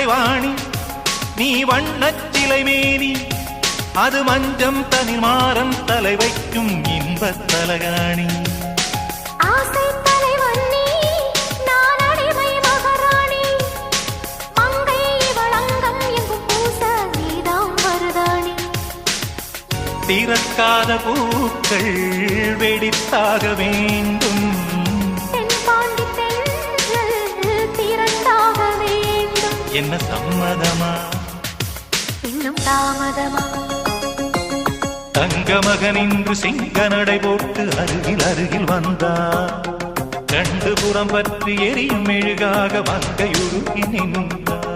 கலைவாணி நீ வண்ணச்சிலை மேனி அது மஞ்சம் தனில் மாறம் தலை வைக்கும் இன்பத் தலகாணி திறக்காத பூக்கள் வெடித்தாக வேண்டும் என்ன சம்மதமா இன்னும் தாமதமா தங்க மகன் இன்று சிங்க நடை போட்டு அருகில் அருகில் வந்தார் கண்டு புறம் பற்றி எரியும் மெழுகாக மங்கையுருகி நின்றார்